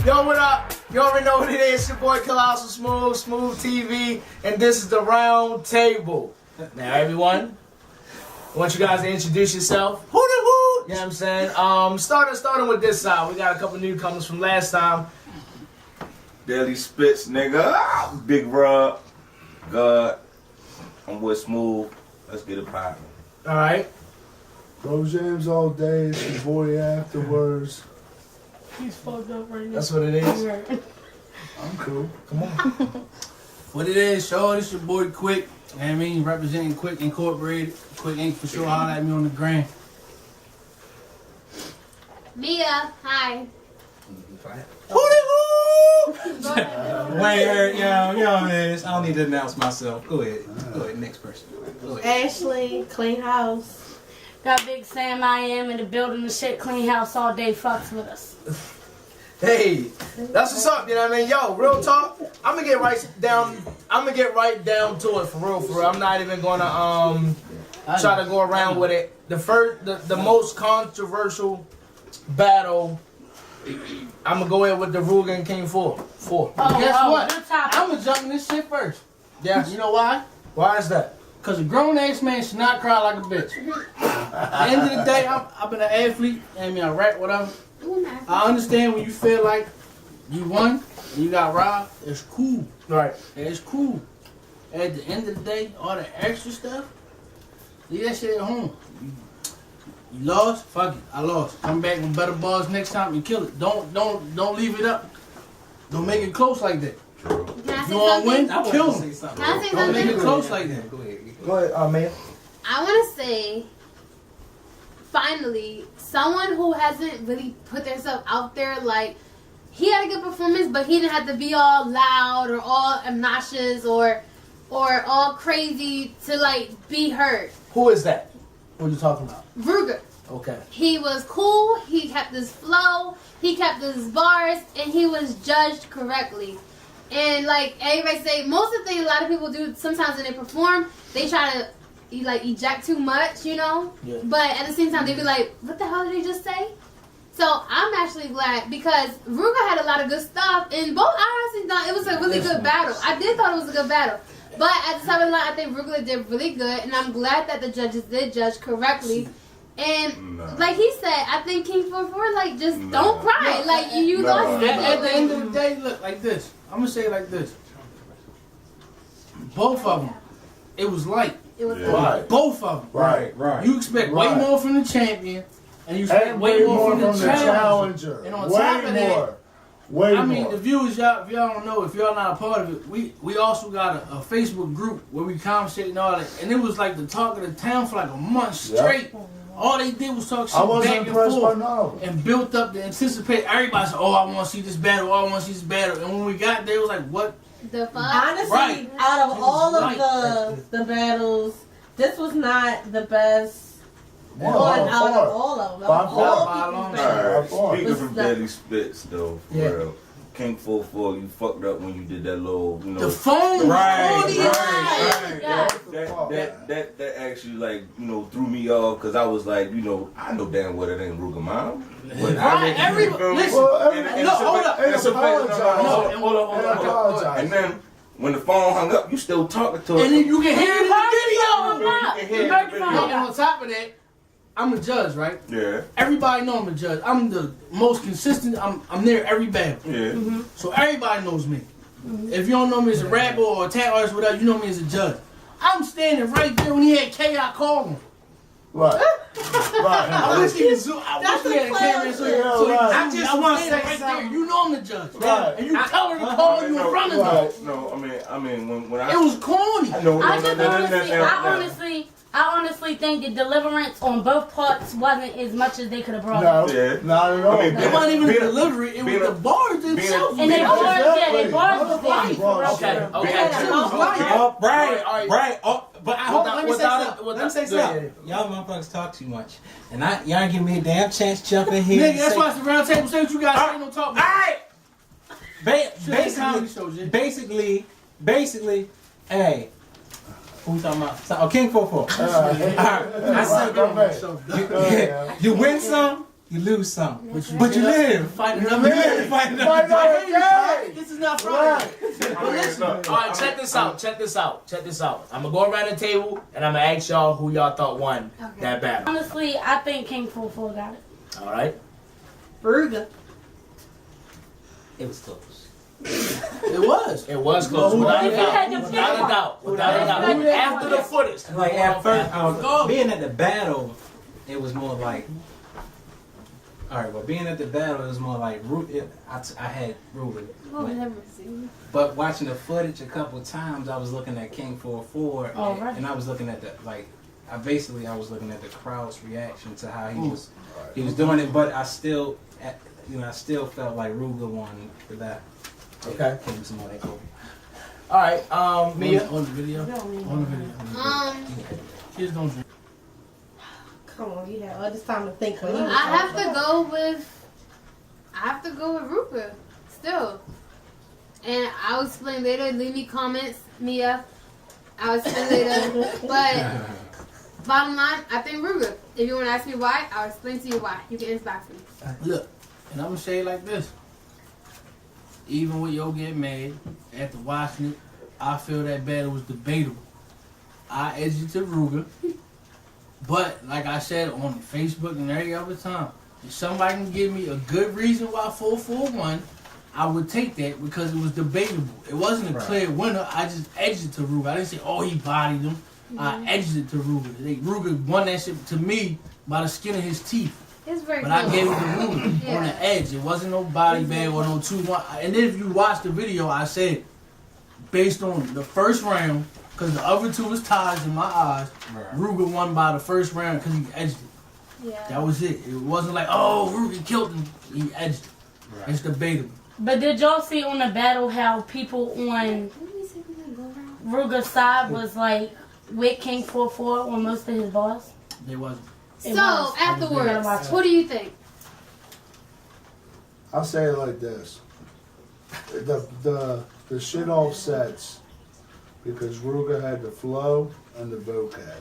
Yo, what up? You already know what it is. It's your boy Colossal Smoov, Smoov TV, and this is the Round Table. Now, everyone, I want you guys to introduce yourself. Hoo-dee-hoo! You know what I'm saying? Starting with this side. We got a couple newcomers from last time. Daily Spits, nigga. Big Rub. God. I'm with Smoov. Let's get it poppin'. All right. Bro James all day, it's your boy afterwards. He's fucked up right now. That's what it is. I'm cool. Come on. What it is, y'all, this your boy Quick. You know what I mean? Representing Quick Incorporated. Quick Inc. for sure. Holla at me on the gram. Mia, hi. Wayne heard, you know what it is. I don't need to announce myself. Go ahead. Go ahead, next person. Go ahead. Ashley, clean house. Got Big Sam I am in the building and shit, clean house all day, fucks with us. Hey, that's what's up, you know what I mean? Yo, real talk, I'm gonna get right down to it for real. I'm not even gonna try to go around with it. The most controversial battle, I'm gonna go in with the Ruger and King 4. Guess what? Good topic. I'm gonna jump in this shit first. Yeah. You know why? Why is that? Because a grown-ass man should not cry like a bitch. At the end of the day, I've been an athlete, I mean, a rap, whatever. I understand when you feel like you won and you got robbed, it's cool. Right. It's cool. At the end of the day, all the extra stuff, leave that shit at home. You lost, fuck it, I lost. Come back with better balls next time and kill it. Don't leave it up. Don't make it close like that. Can I say You want to something? win? I'll kill him. Can I say Don't make something? it close like that. Go ahead. Go ahead, man. I want to say, finally, someone who hasn't really put themselves out there, like, he had a good performance, but he didn't have to be all loud or all obnoxious or all crazy to, like, be heard. Who is that? What are you talking about? Ruger. Okay. He was cool, he kept his flow, he kept his bars, and he was judged correctly. And like everybody say, most of the things a lot of people do sometimes when they perform, they try to like eject too much, you know? Yeah. But at the same time, they be like, what the hell did they just say? So I'm actually glad because Ruger had a lot of good stuff, and both I honestly thought it was a really good battle. I did thought it was a good battle. But at the time of the line, I think Ruger did really good, and I'm glad that the judges did judge correctly. And like he said, I think King 44, like, just don't cry. Like, you lost it. At the end of the day, look, like this. I'm going to say it like this. Both of them, it was light. It was Right. Both of them. Right. You expect way Right. more from the champion, and you expect And way more from the challenger. challenger. And on way top of that, more. Way I mean, more. the viewers, y'all, if y'all don't know, if y'all not a part of it, we also got a Facebook group where we conversate and all that, and it was like the talk of the town for like a month straight. All they did was talk I shit wasn't back and impressed by forth none of them. and built up the anticipate. Everybody said, "Oh, I want to see this battle. Oh, I want to see this battle." And when we got there, it was like, "What?" The fuck? Honestly, Right. out of all of Right. the battles, this was not the best Yeah, one by out far. of all of them. By Of all far. people's By battles. Alright, speaking This from is the- Daily Spits though, for Yeah. real. King 44, you fucked up when you did that little, you know. The phone, Right, corny. That actually, like, you know, threw me off because I was like, you know, I know damn well it ain't Ruger Mom. But Right, listen. Well, No, hold up. And It's a apologize. No, hold up. And apologize. And then when the phone hung up, you still talking to her. And then you can hear it in the You video. can hear it in the No, video. and on top of that, I'm a judge, right? Yeah, Everybody know I'm a judge. I'm the most consistent. I'm there every battle. yeah. So everybody knows me. If you don't know me as a rapper or a tag artist, whatever, you know me as a judge. I'm standing right there when he had K.I. call him. Right. I wish he could zoom. I wish he had a camera so he Yeah, right. I just want to say right there. You know I'm the judge. Right. And you tell her to call you in front of me. Right. No, I mean, when I. It was corny. No, I honestly think the deliverance on both parts wasn't as much as they could have brought. No, Yeah. not at all. I mean, It wasn't even the Being- delivery. It was being- the bars themselves. And they being- bars, yeah, they Exactly. bars was there. Okay. Oh, right. Oh, but hold on, let me say Without something. it- Let me say yeah, something. Y'all motherfuckers talk too much. And y'all ain't give me a damn chance to jump in here. Nigga, and that's say- why it's the round table. Say what you guys say. Don't talk. Basically, hey, who we talking about? King 44. Alright. I said, Right, you win some, You lose some, That's but you live. Fight You another live. day. Fight another Fight another day. day. This is not Friday. But listen, All right, check this out. I'm gonna go around the table and I'm gonna ask y'all who y'all thought won Okay. that battle. Honestly, I think King 4-4 got it. All right. Ruger. It was close. It was. It was close, without a You had doubt. to Without a pick doubt. Without a doubt. Who that After the footage. Like at first, Go. being at the battle, it was more like. All right, well, being at the battle, it was more like I had Ruben. Well, we never seen. But watching the footage a couple times, I was looking at King 4-4, Oh, right. and I was looking at I was looking at the crowd's reaction to how he was doing it. But I still felt like Ruger won for that. Okay. Came some more over. All right, Mia. On the video. On the video. Kids don't drink. Come on, you have all this time to think. I have to go with Ruger still, and I'll explain later. Leave me comments, Mia. I'll explain later. But bottom line, I think Ruger. If you want to ask me why, I'll explain to you why. You can inbox me. Look, and I'm gonna say it like this. Even with Yo getting mad after watching it, I feel that battle was debatable. I edged it to Ruger. But like I said on Facebook and every other time, if somebody can give me a good reason why 4-4 won, I would take that because it was debatable. It wasn't a clear winner. I just edged it to Ruger. I didn't say, oh, he bodied him. I edged it to Ruger. Ruger won that shit to me by the skin of his teeth. It's very But close. I gave it to Ruger on the edge. It wasn't no body bag or no 2-1. And then if you watch the video, I said, based on the first round, because the other two was ties in my eyes, Ruger won by the first round because he edged it. Yeah. That was it. It wasn't like, oh, Ruger killed him. He edged it. It's debatable. But did y'all see on the battle how people on Ruger's side was like with King 4-4 on most of his bars? They wasn't. It So was. afterwards, what do you think? I'll say it like this. The shit offsets because Ruger had the flow and the vocab.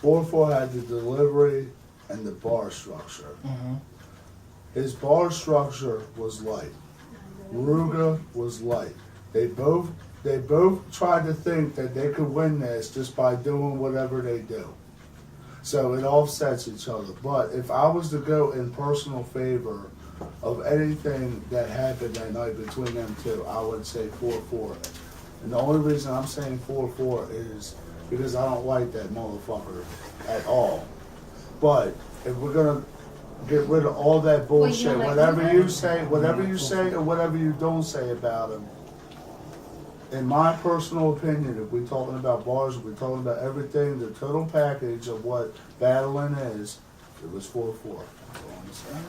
4-4 had the delivery and the bar structure. His bar structure was light. Ruger was light. They both tried to think that they could win this just by doing whatever they do. So it offsets each other. But if I was to go in personal favor of anything that happened that night between them two, I would say 4-4. And the only reason I'm saying 4-4 is because I don't like that motherfucker at all. But if we're gonna get rid of all that bullshit, whatever you say or whatever you don't say about him, in my personal opinion, if we're talking about bars, if we're talking about everything, the total package of what battling is, it was 4-4.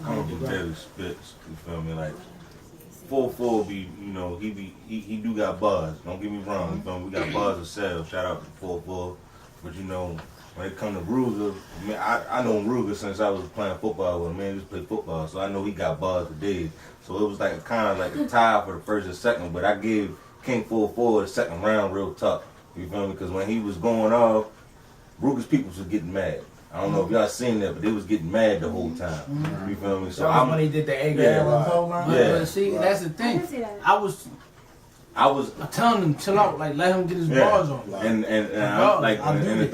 I don't get Daily spits. You feel me? Like 4-4 be, you know, he do got buzz. Don't get me wrong. You feel me? We got buzz ourselves. Shout out to 4-4. But you know, when it come to Ruger, man, I know Ruger since I was playing football with him. Man, just play football, so I know he got buzz today. So it was like kind of like a tie for the first and second. But I gave King 4-4 the second round real tough. You feel me? Because when he was going off, Ruger's people was getting mad. I don't know if y'all seen that, but they was getting mad the whole time. You feel me? So That was when he did the Edgar Yeah, Allan right. program. Yeah. But see, that's the I thing. didn't see that. I was telling him, chill out, like let him get his bars on. and I, like in the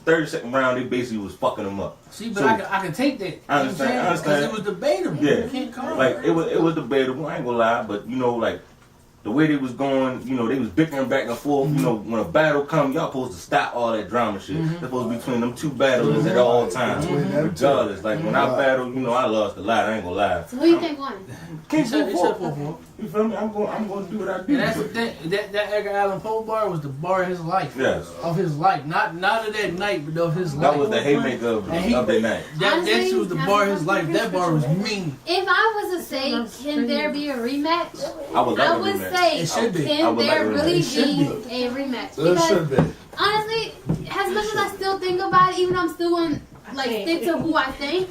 third second round, they basically was fucking him up. See, but So- I can take that. I understand. Because it was debatable. Yeah. You can't call Like it was debatable. I ain't gonna lie, but you know, like the way they was going, you know, they was bickering back and forth. You know, when a battle come, y'all supposed to stop all that drama shit. It's supposed to be between them two battlers at all times, Between them two. regardless. Like when I battle, you know, I lost a lot. I ain't gonna lie. So who you think won? King They said 4-4. 4-4. You feel me? I'm gonna do what I do. And that's the thing. That Edgar Allan Poe bar was the bar of his life. Yes. Of his life. Not of that night, but of his life. That was the haymaker of the night. That shit was the bar of his life. That bar was mean. If I was to say, can there be a rematch? I would like I a would rematch. say, It should be. I can would like there a rematch. really It should be a rematch? There Because should be. honestly, as much as I still think about it, even though I'm still going to like stick to who I think,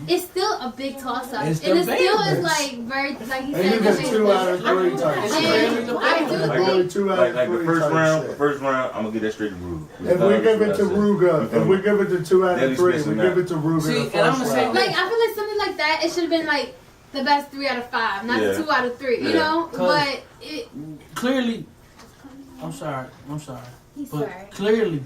it's still a big toss up, and It's it still is debatable. like very like he And you said. get it's 2 out of 3 type And shit. I do Like, think 2 out Like, of like 3 the first type round, shit. I'm gonna get that straight to Ruger. If we give it to Ruga, if we give it to 2 out Deadly of 3, Smith's we in give that. it to Ruga See, the and I'm first gonna say round. like I feel like something like that. It should have been like the best 3 out of 5, not Yeah. the 2 out of 3. You Yeah. know, but it. Clearly, I'm sorry. He's But sorry. clearly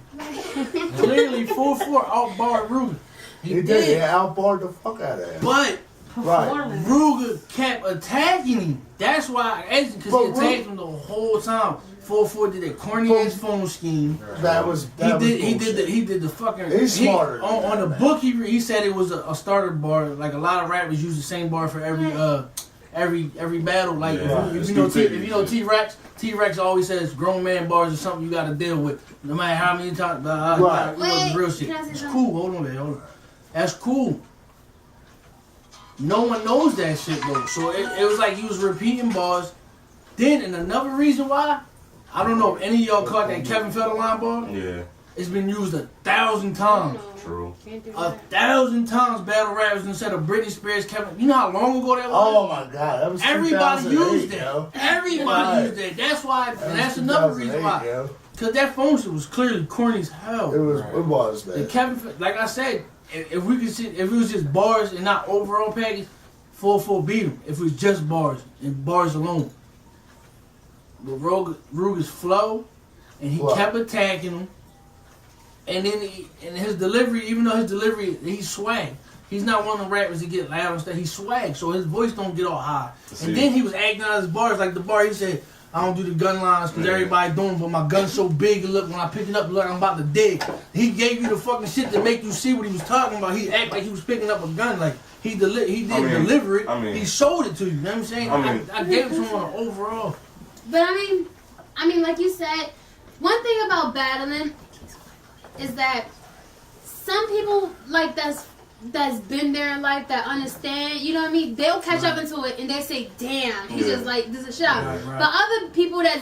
4-4 outbarred Ruger. He did. He outbarred the fuck out of him. But Right. Ruger kept attacking him. That's why, because he But attacked him the whole time. 4-4 did that corny ass phone scheme. That was He did the fucking. He's smarter than On that, the man. book. He said it was a starter bar. Like a lot of rappers use the same bar for every battle. Like Yeah. if you know T-Rex always says grown man bars are something you got to deal with. No matter how many times. Right. You know, the real shit. Can I say It's something? cool. Hold on, man. Hold on. That's cool. No one knows that shit though. So it was like he was repeating bars. Then, and another reason why, I don't know if any of y'all caught that Kevin Federline bar. Yeah, It's been used 1,000 times. true. 1,000 times battle rappers instead of Britney Spears, Kevin. You know how long ago that was? Oh my god, that was Everybody 2008, used it. yo. Everybody Right. used it. That's why, That and was that's another reason 2008, why. yo. Because that phone shit was clearly corny as hell. It was, And man. Kevin, like I said, if we could see, if it was just bars and not overall package, 4-4 beat him. If it was just bars and bars alone. But Ruger's flow, and he What? kept attacking him. And then his delivery, even though his delivery, he's swag. He's not one of the rappers that get loud and stuff. He's swag, so his voice don't get all high. See. And then he was acting out his bars, like the bar he said, I don't do the gun lines because Yeah. everybody doing, but my gun's so big, and look, when I pick it up, look, I'm about to dig. He gave you the fucking shit to make you see what he was talking about. He act like he was picking up a gun, like he didn't deliver it. He showed it to you. You know what I'm saying? I gave it to him on an overall. But I mean, like you said, one thing about battling is that some people like that's been there in life that understand, you know what I mean? They'll catch up into it and they say, damn, he's just like, this is shit out. Right. But other people that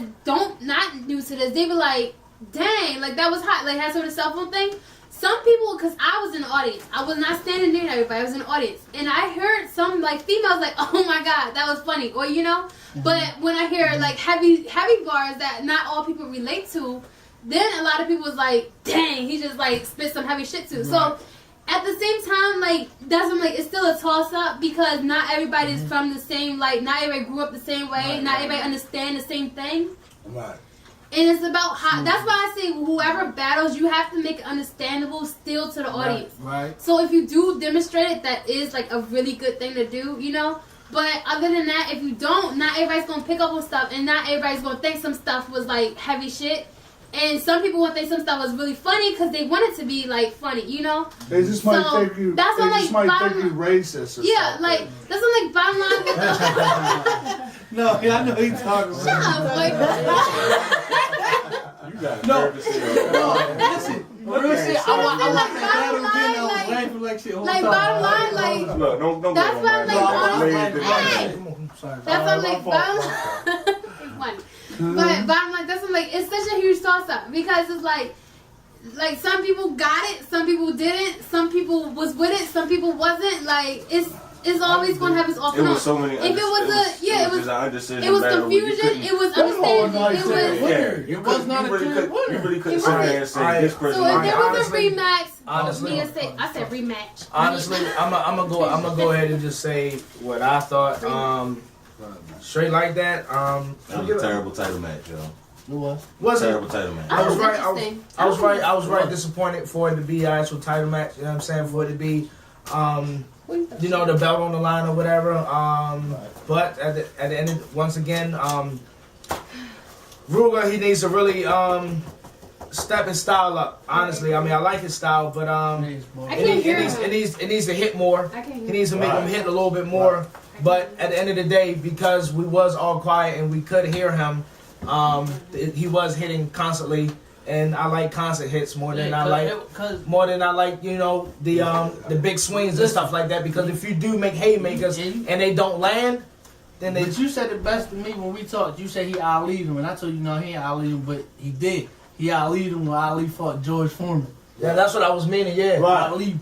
not new to this, they be like, dang, like that was hot, like had sort of cell phone thing. Some people, because I was in the audience, I was not standing near everybody, I was in the audience, and I heard some like females like, oh my god, that was funny, or you know. But when I hear like heavy bars that not all people relate to, then a lot of people was like, dang, he just like spit some heavy shit too. Right. So at the same time, like that's when like it's still a toss up because not everybody's from the same, like not everybody grew up the same way, not everybody understand the same thing. Right. And it's about how. That's why I say whoever battles, you have to make it understandable still to the audience. Right. So if you do demonstrate it, that is like a really good thing to do, you know. But other than that, if you don't, not everybody's gonna pick up on stuff, and not everybody's gonna think some stuff was like heavy shit. And some people will think some stuff was really funny because they want it to be like funny, you know. They just might So, think you. that's They what, just like, might bottom- think you racist. Or Yeah, something. like that's what like bottom line. With No, I know he's talking about. yeah, like, You got No. nerve to say that. No, listen. Real shit. I want Like, that battle bottom again. I was line, laughing like shit. like bottom line, like Look, don't That's go why on I'm that. like, No, I'm honestly, lazy to hey. that. I'm sorry. that's what I'm like my bottom line. But bottom line, that's what I'm like. It's such a huge toss up because it's like some people got it, some people didn't, some people was with it, some people wasn't. Like it's always gonna have its off It and on. was so many. If it was it was an undecision it was battle where you confusion, couldn't- it was That's all understanding, nice it and was. Yeah, It was not a really clear could, winner. you really couldn't It sit there wasn't. and say this person. So if won. there was Honestly- a rematch, honestly- I said rematch. Honestly, I'm gonna go ahead and just say what I thought. Straight like that. That was a terrible title match, yo. It was. Wasn't Terrible title match. I was right. Interesting. I was right. Disappointed for it to be an actual title match. You know what I'm saying? For it to be, you know, the belt on the line or whatever. But at the end, once again, Ruger, he needs to really step his style up. Honestly, I mean, I like his style, but I can't hear him. it needs to hit more. I can't He hear needs to make him hit a little bit more. But at the end of the day, because we was all quiet and we could hear him, he was hitting constantly, and I like constant hits more than I like you know the big swings and stuff like that. Because if you do make haymakers and they don't land, then they But you said it best to me when we talked. You said he Ali him, and I told you no, he ain't Ali him, but he did. He Ali him when Ali fought George Foreman. yeah, that's what I was meaning. Yeah, Right. Ali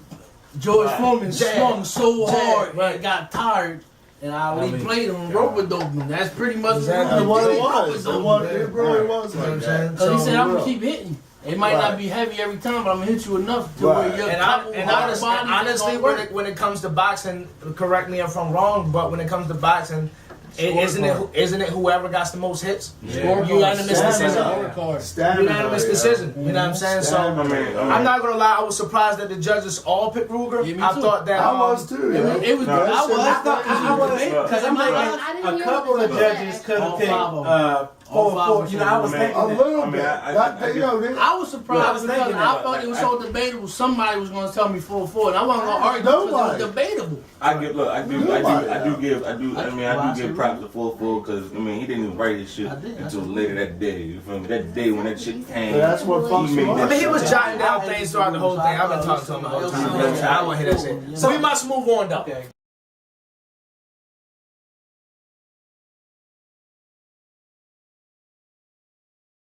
George Foreman Jab. swung so Jab, hard right. and got tired, and I I only mean, played him rope-a-dope him. That's pretty much Exactly. What it Rope-a-dope was. It him. was. It really was You know what I'm like saying? that. So he said, I'm real. gonna keep hitting. It might Right. not be heavy every time, but I'm gonna hit you enough to Right. where you're And honestly, when it comes to boxing, correct me if I'm wrong, but when it comes to boxing, isn't it whoever got the most hits? Yeah. Unanimous decision. Stamina, Unanimous yeah. decision. You know what I'm saying? So I'm not gonna lie, I was surprised that the judges all picked Ruger. Yeah, me I too. thought that I was too. Yeah. It was. No, I was. I was because I'm like I didn't a hear couple what of the judges said. could All have picked five of them. 4-4. You know, I was Man. thinking A that. little I mean, bit. I That, you know, they- I was surprised I was because thinking I that, thought like, it was so debatable. Somebody was gonna tell me 4-4, and I wasn't gonna argue because it Nobody. was debatable. I give props to 4-4 because I mean he didn't even write his shit I did. until later that day. You feel me? That day when that shit came. But that's what fucks He made you that up. I mean, he was jotting down things throughout the whole thing. I've been talking to him the whole time. I want to hear that shit. So we must move on though. Okay.